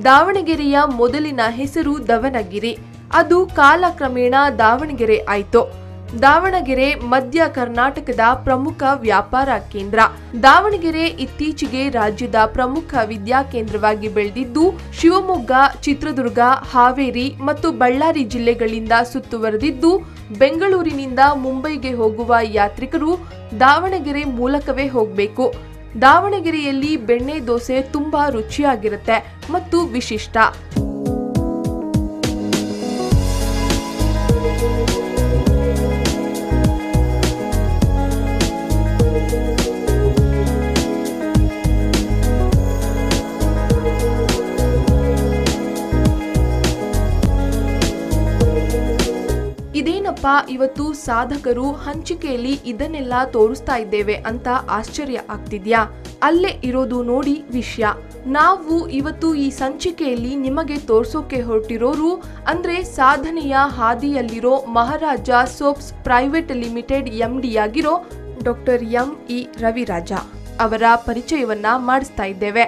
ದಾವಣಗೆರೆಯ ಮೊದಲಿನ ಹೆಸರು ದವಣಗಿರಿ. ಅದು ಕಾಲಕ್ರಮೇಣ ದಾವಣಗೆರೆ ಆಯಿತು. ದಾವಣಗೆರೆ ಮಧ್ಯ ಕರ್ನಾಟಕದ ಪ್ರಮುಖ ವ್ಯಾಪಾರ ಕೇಂದ್ರ. ದಾವಣಗೆರೆ ಇತ್ತೀಚೆಗೆ ರಾಜ್ಯದ ಪ್ರಮುಖ ವಿದ್ಯಾಕೇಂದ್ರವಾಗಿ ಬೆಳೆದಿದ್ದು, ಶಿವಮೊಗ್ಗ, ಚಿತ್ರದುರ್ಗ, ಹಾವೇರಿ ಮತ್ತು ಬಳ್ಳಾರಿ ಜಿಲ್ಲೆಗಳಿಂದ ಸುತ್ತುವರೆದಿದ್ದು, ಬೆಂಗಳೂರಿನಿಂದ ಮುಂಬೈಗೆ ಹೋಗುವ ಯಾತ್ರಿಕರು ದಾವಣಗೆರೆ ಮೂಲಕವೇ ಹೋಗಬೇಕು. ದಾವಣಗೆರೆಯಲ್ಲಿ ಬೆಣ್ಣೆ ದೋಸೆ ತುಂಬಾ ರುಚಿಯಾಗಿರುತ್ತೆ ಮತ್ತು ವಿಶಿಷ್ಟ. ಇದೇನಪ್ಪ ಇವತ್ತು ಸಾಧಕರು ಹಂಚಿಕೆಯಲ್ಲಿ ಇದನ್ನೆಲ್ಲ ತೋರಿಸ್ತಾ ಇದ್ದೇವೆ ಅಂತ ಆಶ್ಚರ್ಯ ಆಗ್ತಿದ್ಯಾ? ಅಲ್ಲೇ ಇರೋದು ನೋಡಿ ವಿಷಯ. ನಾವು ಇವತ್ತು ಈ ಸಂಚಿಕೆಯಲ್ಲಿ ನಿಮಗೆ ತೋರ್ಸೋಕೆ ಹೊರಟಿರೋರು ಅಂದ್ರೆ ಸಾಧನೆಯ ಹಾದಿಯಲ್ಲಿರೋ ಮಹಾರಾಜ ಸೋಪ್ಸ್ ಪ್ರೈವೇಟ್ ಲಿಮಿಟೆಡ್ MD ಆಗಿರೋ ಡಾಕ್ಟರ್ M.E. ರವಿರಾಜ ಅವರ ಪರಿಚಯವನ್ನ ಮಾಡಿಸ್ತಾ ಇದ್ದೇವೆ.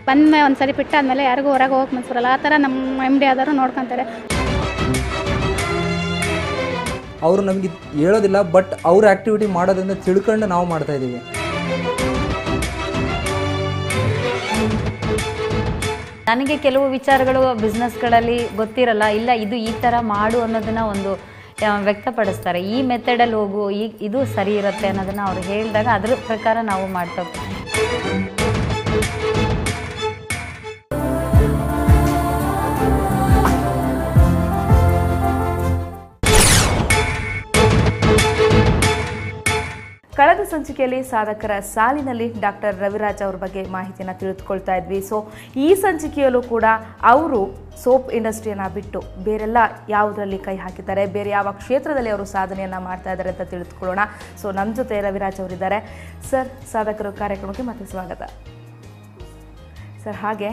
ಬಂದ್ಮೇಲೆ ಒಂದ್ಸರಿ ಬಿಟ್ಟಾದ್ಮೇಲೆ ಯಾರಿಗೂ ಹೊರಗೆ ಹೋಗಕ್ಕೆ ಮನ್ಸರಲ್ಲ. ಆ ಥರ ನಮ್ಮ MD ಆದರೂ ನೋಡ್ಕೊತಾರೆ. ಅವರು ನಮಗೆ ಹೇಳೋದಿಲ್ಲ, ಬಟ್ ಅವ್ರ ಆ್ಯಕ್ಟಿವಿಟಿ ಮಾಡೋದ್ರಿಂದ ತಿಳ್ಕೊಂಡು ನಾವು ಮಾಡ್ತಾ ಇದ್ದೀವಿ. ನನಗೆ ಕೆಲವು ವಿಚಾರಗಳು ಬಿಸ್ನೆಸ್ಗಳಲ್ಲಿ ಗೊತ್ತಿರಲ್ಲ, ಇಲ್ಲ ಇದು ಈ ಥರ ಮಾಡು ಅನ್ನೋದನ್ನು ಒಂದು ವ್ಯಕ್ತಪಡಿಸ್ತಾರೆ. ಈ ಮೆಥಡಲ್ಲಿ ಹೋಗು, ಇದು ಸರಿ ಇರುತ್ತೆ ಅನ್ನೋದನ್ನು ಅವ್ರು ಹೇಳಿದಾಗ ಅದ್ರ ಪ್ರಕಾರ ನಾವು ಮಾಡ್ತಾ ಹೋಗ್ತೀವಿ. ಕಳೆದ ಸಂಚಿಕೆಯಲ್ಲಿ ಸಾಧಕರ ಸಾಲಿನಲ್ಲಿ ಡಾಕ್ಟರ್ ರವಿರಾಜ್ ಅವ್ರ ಬಗ್ಗೆ ಮಾಹಿತಿಯನ್ನು ತಿಳಿದುಕೊಳ್ತಾ ಇದ್ವಿ. ಸೊ ಈ ಸಂಚಿಕೆಯಲ್ಲೂ ಕೂಡ ಅವರು ಸೋಪ್ ಇಂಡಸ್ಟ್ರಿಯನ್ನು ಬಿಟ್ಟು ಬೇರೆಲ್ಲ ಯಾವುದರಲ್ಲಿ ಕೈ ಹಾಕಿದ್ದಾರೆ, ಬೇರೆ ಯಾವ ಕ್ಷೇತ್ರದಲ್ಲಿ ಅವರು ಸಾಧನೆಯನ್ನು ಮಾಡ್ತಾ ಇದ್ದಾರೆ ಅಂತ ತಿಳಿದುಕೊಳ್ಳೋಣ. ಸೊ ನಮ್ಮ ಜೊತೆ ರವಿರಾಜ್ ಅವರಿದ್ದಾರೆ. ಸರ್, ಸಾಧಕರು ಕಾರ್ಯಕ್ರಮಕ್ಕೆ ಮತ್ತೆ ಸ್ವಾಗತ. ಸರ್, ಹಾಗೆ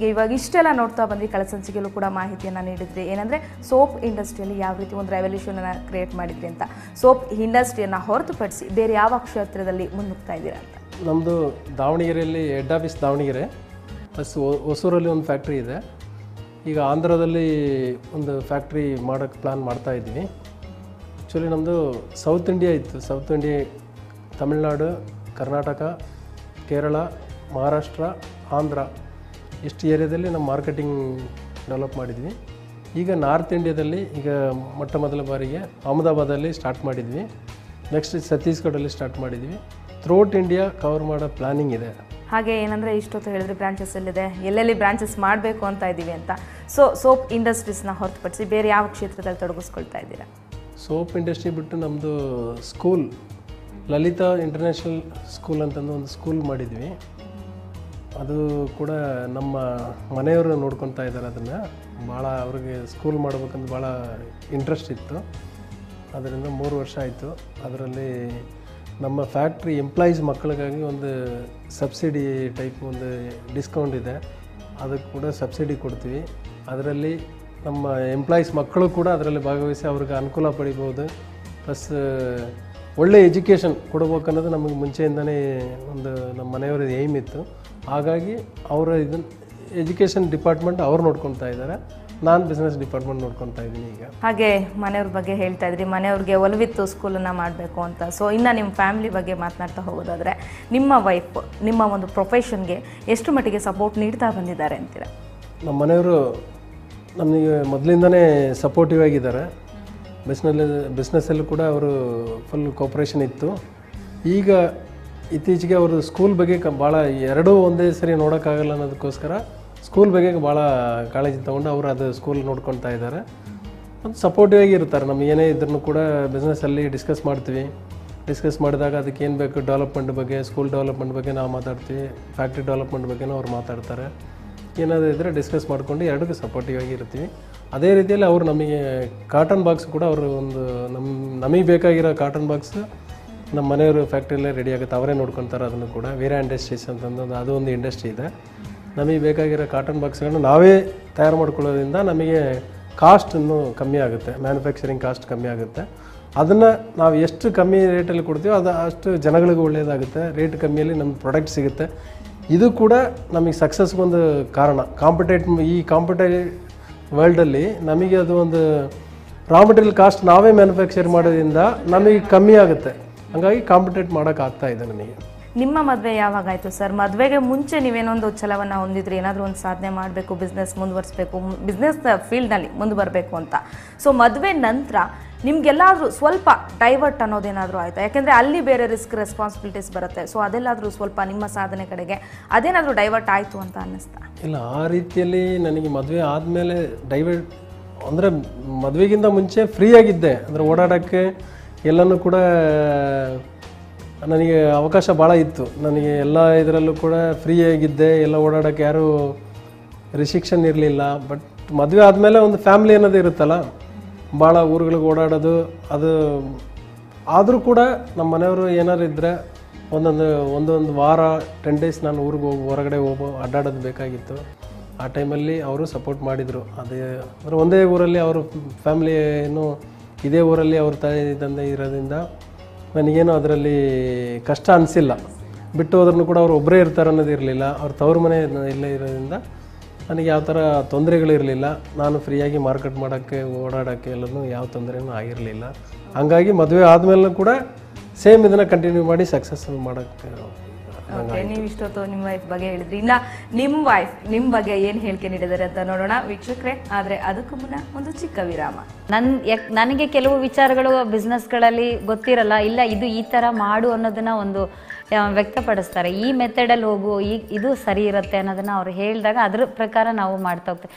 ಇವಾಗ ಇಷ್ಟೆಲ್ಲ ನೋಡ್ತಾ ಬಂದ್ವಿ, ಕಳೆದ ಸಂಚಿಕೆಯಲ್ಲೂ ಕೂಡ ಮಾಹಿತಿಯನ್ನು ನೀಡಿದ್ರಿ. ಏನಂದರೆ ಸೋಪ್ ಇಂಡಸ್ಟ್ರಿಯಲ್ಲಿ ಯಾವ ರೀತಿ ಒಂದು ರೆವಲ್ಯೂಷನನ್ನು ಕ್ರಿಯೇಟ್ ಮಾಡಿದ್ರಿ ಅಂತ. ಸೋಪ್ ಇಂಡಸ್ಟ್ರಿಯನ್ನು ಹೊರತುಪಡಿಸಿ ಬೇರೆ ಯಾವ ಕ್ಷೇತ್ರದಲ್ಲಿ ಮುನ್ನುಗ್ತಾ ಇದ್ದೀರಾ ಅಂತ? ನಮ್ಮದು ದಾವಣಗೆರೆಯಲ್ಲಿ ಹೆಡ್ ಆಫೀಸ್ ದಾವಣಗೆರೆ, ಪ್ಲಸ್ ಹೊಸೂರಲ್ಲಿ ಒಂದು ಫ್ಯಾಕ್ಟ್ರಿ ಇದೆ. ಈಗ ಆಂಧ್ರದಲ್ಲಿ ಒಂದು ಫ್ಯಾಕ್ಟ್ರಿ ಮಾಡೋಕ್ಕೆ ಪ್ಲ್ಯಾನ್ ಮಾಡ್ತಾಯಿದ್ವಿ. ಆ್ಯಕ್ಚುಲಿ ನಮ್ಮದು ಸೌತ್ ಇಂಡಿಯಾ ಇತ್ತು. ಸೌತ್ ಇಂಡಿಯಾ ತಮಿಳ್ನಾಡು, ಕರ್ನಾಟಕ, ಕೇರಳ, ಮಹಾರಾಷ್ಟ್ರ, ಆಂಧ್ರ ಇಷ್ಟು ಏರಿಯಾದಲ್ಲಿ ನಮ್ಮ ಮಾರ್ಕೆಟಿಂಗ್ ಡೆವಲಪ್ ಮಾಡಿದ್ವಿ. ಈಗ ನಾರ್ತ್ ಇಂಡಿಯಾದಲ್ಲಿ ಈಗ ಮೊಟ್ಟ ಮೊದಲ ಬಾರಿಗೆ ಅಹಮದಾಬಾದಲ್ಲಿ ಸ್ಟಾರ್ಟ್ ಮಾಡಿದ್ವಿ. ನೆಕ್ಸ್ಟ್ ಛತ್ತೀಸ್ಗಢಲ್ಲಿ ಸ್ಟಾರ್ಟ್ ಮಾಡಿದ್ವಿ. ಥ್ರೂಔಟ್ ಇಂಡಿಯಾ ಕವರ್ ಮಾಡೋ ಪ್ಲ್ಯಾನಿಂಗ್ ಇದೆ. ಹಾಗೆ ಏನಂದರೆ ಇಷ್ಟೊತ್ತು ಹೇಳಿದ್ರೆ ಬ್ರಾಂಚಸ್ ಎಲ್ಲಿದೆ, ಎಲ್ಲೆಲ್ಲಿ ಬ್ರಾಂಚಸ್ ಮಾಡಬೇಕು ಅಂತ ಇದ್ದೀವಿ ಅಂತ. ಸೊ ಸೋಪ್ ಇಂಡಸ್ಟ್ರೀಸ್ನ ಹೊರತುಪಡಿಸಿ ಬೇರೆ ಯಾವ ಕ್ಷೇತ್ರದಲ್ಲಿ ತೊಡಗಿಸ್ಕೊಳ್ತಾ ಇದ್ದೀರಾ? ಸೋಪ್ ಇಂಡಸ್ಟ್ರಿ ಬಿಟ್ಟು ನಮ್ಮದು ಸ್ಕೂಲ್, ಲಲಿತಾ ಇಂಟರ್ನ್ಯಾಷನಲ್ ಸ್ಕೂಲ್ ಅಂತಂದು ಒಂದು ಸ್ಕೂಲ್ ಮಾಡಿದ್ವಿ. ಅದು ಕೂಡ ನಮ್ಮ ಮನೆಯವರು ನೋಡ್ಕೊತಾ ಇದ್ದಾರೆ. ಅದನ್ನು ಭಾಳ ಅವ್ರಿಗೆ ಸ್ಕೂಲ್ ಮಾಡ್ಬೇಕಂತ ಭಾಳ ಇಂಟ್ರೆಸ್ಟ್ ಇತ್ತು. ಅದರಿಂದ 3 ವರ್ಷ ಆಯಿತು. ಅದರಲ್ಲಿ ನಮ್ಮ ಫ್ಯಾಕ್ಟ್ರಿ ಎಂಪ್ಲಾಯೀಸ್ ಮಕ್ಕಳಿಗಾಗಿ ಒಂದು ಸಬ್ಸಿಡಿ ಟೈಪ್ ಒಂದು ಡಿಸ್ಕೌಂಟ್ ಇದೆ, ಅದಕ್ಕೆ ಕೂಡ ಸಬ್ಸಿಡಿ ಕೊಡ್ತೀವಿ. ಅದರಲ್ಲಿ ನಮ್ಮ ಎಂಪ್ಲಾಯೀಸ್ ಮಕ್ಕಳು ಕೂಡ ಅದರಲ್ಲಿ ಭಾಗವಹಿಸಿ ಅವ್ರಿಗೆ ಅನುಕೂಲ ಪಡಿಬೋದು. ಪ್ಲಸ್ ಒಳ್ಳೆ ಎಜುಕೇಷನ್ ಕೊಡ್ಬೇಕನ್ನೋದು ನಮಗೆ ಮುಂಚೆಯಿಂದನೇ ಒಂದು ನಮ್ಮ ಮನೆಯವರ ಏಮ್ ಇತ್ತು. ಹಾಗಾಗಿ ಅವರ ಇದನ್ನು ಎಜುಕೇಷನ್ ಡಿಪಾರ್ಟ್ಮೆಂಟ್ ಅವ್ರು ನೋಡ್ಕೊತಾ ಇದ್ದಾರೆ, ನಾನು ಬಿಸ್ನೆಸ್ ಡಿಪಾರ್ಟ್ಮೆಂಟ್ ನೋಡ್ಕೊತಾ ಇದ್ದೀನಿ. ಈಗ ಹಾಗೆ ಮನೆಯವ್ರ ಬಗ್ಗೆ ಹೇಳ್ತಾ ಇದ್ರಿ, ಮನೆಯವ್ರಿಗೆ ಒಲವಿತ್ತು ಸ್ಕೂಲನ್ನು ಮಾಡಬೇಕು ಅಂತ. ಸೊ ಇನ್ನು ನಿಮ್ಮ ಫ್ಯಾಮಿಲಿ ಬಗ್ಗೆ ಮಾತನಾಡ್ತಾ ಹೋಗೋದಾದರೆ, ನಿಮ್ಮ ವೈಫ್ ನಿಮ್ಮ ಒಂದು ಪ್ರೊಫೆಷನ್ಗೆ ಎಷ್ಟು ಮಟ್ಟಿಗೆ ಸಪೋರ್ಟ್ ನೀಡ್ತಾ ಬಂದಿದ್ದಾರೆ ಅಂತೀರಾ? ನಮ್ಮ ಮನೆಯವರು ನಮಗೆ ಮೊದಲಿಂದನೇ ಸಪೋರ್ಟಿವ್ ಆಗಿದ್ದಾರೆ. ಬಿಸ್ನೆಸ್ಸಲ್ಲೂ ಕೂಡ ಅವರು ಫುಲ್ ಕೋಪ್ರೇಷನ್ ಇತ್ತು. ಈಗ ಇತ್ತೀಚೆಗೆ ಅವರು ಸ್ಕೂಲ್ ಬಗ್ಗೆ ಭಾಳ ಎರಡೂ ಒಂದೇ ಸರಿ ನೋಡೋಕ್ಕಾಗಲ್ಲ ಅನ್ನೋದಕ್ಕೋಸ್ಕರ ಸ್ಕೂಲ್ ಬಗ್ಗೆ ಭಾಳ ಕಾಳಜಿ ತೊಗೊಂಡು ಅವರು ಅದು ಸ್ಕೂಲ್ ನೋಡ್ಕೊತಾ ಇದ್ದಾರೆ. ಒಂದು ಸಪೋರ್ಟಿವ್ ಆಗಿ ಇರ್ತಾರೆ. ನಮ್ಗೆ ಏನೇ ಇದ್ರೂ ಕೂಡ ಬಿಸ್ನೆಸ್ಸಲ್ಲಿ ಡಿಸ್ಕಸ್ ಮಾಡ್ತೀವಿ. ಡಿಸ್ಕಸ್ ಮಾಡಿದಾಗ ಅದಕ್ಕೆ ಏನು ಬೇಕು ಡೆವಲಪ್ಮೆಂಟ್ ಬಗ್ಗೆ, ಸ್ಕೂಲ್ ಡೆವಲಪ್ಮೆಂಟ್ ಬಗ್ಗೆ ನಾವು ಮಾತಾಡ್ತೀವಿ, ಫ್ಯಾಕ್ಟ್ರಿ ಡೆವಲಪ್ಮೆಂಟ್ ಬಗ್ಗೆನೂ ಅವ್ರು ಮಾತಾಡ್ತಾರೆ. ಏನಾದರೂ ಇದ್ದರೆ ಡಿಸ್ಕಸ್ ಮಾಡಿಕೊಂಡು ಎರಡಕ್ಕೂ ಸಪೋರ್ಟಿವ್ ಆಗಿ ಇರ್ತೀವಿ. ಅದೇ ರೀತಿಯಲ್ಲಿ ಅವರು ನಮಗೆ ಕಾಟನ್ ಬಾಕ್ಸ್ ಕೂಡ ಅವರು ಒಂದು ನಮಗೆ ಬೇಕಾಗಿರೋ ಕಾಟನ್ ಬಾಕ್ಸ್ ನಮ್ಮ ಮನೆಯವರು ಫ್ಯಾಕ್ಟ್ರಿಯಲ್ಲೇ ರೆಡಿ ಆಗುತ್ತೆ, ಅವರೇ ನೋಡ್ಕೊತಾರೆ. ಅದನ್ನು ಕೂಡ ವೀರಾ ಇಂಡಸ್ಟ್ರೀಸ್ ಅಂತಂದು ಅದು ಒಂದು ಇಂಡಸ್ಟ್ರಿ ಇದೆ. ನಮಗೆ ಬೇಕಾಗಿರೋ ಕಾಟನ್ ಬಾಕ್ಸ್ಗಳನ್ನು ನಾವೇ ತಯಾರು ಮಾಡ್ಕೊಳ್ಳೋದ್ರಿಂದ ನಮಗೆ ಕಾಸ್ಟ್ ಇನ್ನೂ ಕಮ್ಮಿ ಆಗುತ್ತೆ, ಮ್ಯಾನುಫ್ಯಾಕ್ಚರಿಂಗ್ ಕಾಸ್ಟ್ ಕಮ್ಮಿ ಆಗುತ್ತೆ. ಅದನ್ನು ನಾವು ಎಷ್ಟು ಕಮ್ಮಿ ರೇಟಲ್ಲಿ ಕೊಡ್ತೀವೋ ಅದು ಅಷ್ಟು ಜನಗಳಿಗೆ ಒಳ್ಳೆಯದಾಗುತ್ತೆ, ರೇಟ್ ಕಮ್ಮಿಯಲ್ಲಿ ನಮ್ಗೆ ಪ್ರಾಡಕ್ಟ್ ಸಿಗುತ್ತೆ. ಇದು ಕೂಡ ನಮಗೆ ಸಕ್ಸಸ್ಗೊಂದು ಕಾರಣ. ಈ ಕಾಂಪಿಟೇಟಿವ್ ವರ್ಲ್ಡಲ್ಲಿ ನಮಗೆ ಅದು ಒಂದು ರಾ ಮೆಟೀರಿಯಲ್ ಕಾಸ್ಟ್ ನಾವೇ ಮ್ಯಾನುಫ್ಯಾಕ್ಚರ್ ಮಾಡೋದ್ರಿಂದ ನಮಗೆ ಕಮ್ಮಿ ಆಗುತ್ತೆ, ಹಾಗಾಗಿ ಕಾಂಪಿಟೇಟ್ ಮಾಡೋಕ್ಕಾಗ್ತಾ ಇದೆ ನಮಗೆ. ನಿಮ್ಮ ಮದುವೆ ಯಾವಾಗಾಯಿತು ಸರ್? ಮದುವೆಗೆ ಮುಂಚೆ ನೀವೇನೊಂದು ಛಲವನ್ನು ಹೊಂದಿದ್ರಿ, ಏನಾದರೂ ಒಂದು ಸಾಧನೆ ಮಾಡಬೇಕು, ಬಿಸ್ನೆಸ್ ಮುಂದುವರಿಸಬೇಕು, ಬಿಸ್ನೆಸ್ ಫೀಲ್ಡ್ನಲ್ಲಿ ಮುಂದೆ ಬರಬೇಕು ಅಂತ. ಸೊ ಮದುವೆ ನಂತರ ನಿಮ್ಗೆಲ್ಲಾದರೂ ಸ್ವಲ್ಪ ಡೈವರ್ಟ್ ಅನ್ನೋದೇನಾದರೂ ಆಯಿತಾ? ಯಾಕೆಂದರೆ ಅಲ್ಲಿ ಬೇರೆ ರೆಸ್ಪಾನ್ಸಿಬಿಲಿಟೀಸ್ ಬರುತ್ತೆ. ಸೊ ಅದೆಲ್ಲಾದರೂ ಸ್ವಲ್ಪ ನಿಮ್ಮ ಸಾಧನೆ ಕಡೆಗೆ ಅದೇನಾದರೂ ಡೈವರ್ಟ್ ಆಯಿತು ಅಂತ ಅನ್ನಿಸ್ತಾ? ಇಲ್ಲ, ಆ ರೀತಿಯಲ್ಲಿ ನನಗೆ ಮದುವೆ ಆದಮೇಲೆ ಡೈವರ್ಟ್ ಅಂದರೆ ಮದುವೆಗಿಂತ ಮುಂಚೆ ಫ್ರೀಯಾಗಿದ್ದೆ. ಅಂದರೆ ಓಡಾಡೋಕ್ಕೆ ಎಲ್ಲನೂ ಕೂಡ ನನಗೆ ಅವಕಾಶ ಭಾಳ ಇತ್ತು. ನನಗೆ ಎಲ್ಲ ಇದರಲ್ಲೂ ಕೂಡ ಫ್ರೀಯಾಗಿದ್ದೆ, ಎಲ್ಲ ಓಡಾಡೋಕ್ಕೆ ಯಾರೂ ರಿಸ್ಟ್ರಿಕ್ಷನ್ ಇರಲಿಲ್ಲ. ಬಟ್ ಮದುವೆ ಆದಮೇಲೆ ಒಂದು ಫ್ಯಾಮ್ಲಿ ಅನ್ನೋದು ಇರುತ್ತಲ್ಲ, ಭಾಳ ಊರುಗಳಿಗೆ ಓಡಾಡೋದು ಅದು. ಆದರೂ ಕೂಡ ನಮ್ಮ ಮನೆಯವರು ಏನಾರು ಇದ್ದರೆ ಒಂದೊಂದು ವಾರ 10 days ನಾನು ಊರಿಗೆ ಹೊರಗಡೆ ಅಡ್ಡಾಡೋದು ಬೇಕಾಗಿತ್ತು. ಆ ಟೈಮಲ್ಲಿ ಅವರು ಸಪೋರ್ಟ್ ಮಾಡಿದರು. ಅದೇ ಅಂದರೆ ಒಂದೇ ಊರಲ್ಲಿ ಅವರು ಫ್ಯಾಮ್ಲಿ ಏನು ಇದೇ ಊರಲ್ಲಿ ಅವ್ರ ತಾಯಿ ತಂದೆ ಇರೋದ್ರಿಂದ ನನಗೇನು ಅದರಲ್ಲಿ ಕಷ್ಟ ಅನಿಸಿಲ್ಲ. ಬಿಟ್ಟು ಹೋದ್ರೂ ಕೂಡ ಅವರು ಒಬ್ಬರೇ ಇರ್ತಾರೆ ಅನ್ನೋದು ಇರಲಿಲ್ಲ. ಅವ್ರ ತವ್ರ ಮನೆ ಇಲ್ಲೇ ಇರೋದ್ರಿಂದ ನನಗೆ ಯಾವ ಥರ ತೊಂದರೆಗಳಿರಲಿಲ್ಲ. ನಾನು ಫ್ರೀಯಾಗಿ ಮಾರ್ಕೆಟ್ ಮಾಡೋಕ್ಕೆ ಓಡಾಡೋಕ್ಕೆ ಎಲ್ಲನೂ ಯಾವ ತೊಂದರೆನೂ ಆಗಿರಲಿಲ್ಲ. ಹಂಗಾಗಿ ಮದುವೆ ಆದಮೇಲೂ ಕೂಡ ಸೇಮ್ ಇದನ್ನು ಕಂಟಿನ್ಯೂ ಮಾಡಿ ಸಕ್ಸಸ್ಫುಲ್ ಮಾಡೋಕ್ಕೆ. ನೀವು ಇಷ್ಟೊತ್ತು ನಿಮ್ಮ ವೈಫ್ ಬಗ್ಗೆ ಹೇಳಿದ್ರಿ, ಇನ್ನು ನಿಮ್ಮ ವೈಫ್ ನಿಮ್ಮ ಬಗ್ಗೆ ಏನು ಹೇಳಿಕೆ ನೀಡಿದ್ದಾರೆ ಅಂತ ನೋಡೋಣ ವೀಕ್ಷಕರೇ. ಆದರೆ ಅದಕ್ಕೂ ಮುನ್ನ ಒಂದು ಚಿಕ್ಕ ವಿರಾಮ. ನನಗೆ ಕೆಲವು ವಿಚಾರಗಳು ಬಿಸ್ನೆಸ್ಗಳಲ್ಲಿ ಗೊತ್ತಿರಲ್ಲ, ಇಲ್ಲ ಇದು ಈ ಥರ ಮಾಡು ಅನ್ನೋದನ್ನ ಒಂದು ವ್ಯಕ್ತಪಡಿಸ್ತಾರೆ. ಈ ಮೆಥಡಲ್ಲಿ ಹೋಗು, ಇದು ಸರಿ ಇರುತ್ತೆ ಅನ್ನೋದನ್ನ ಅವ್ರು ಹೇಳಿದಾಗ ಅದ್ರ ಪ್ರಕಾರ ನಾವು ಮಾಡ್ತಾ ಹೋಗ್ತೀವಿ.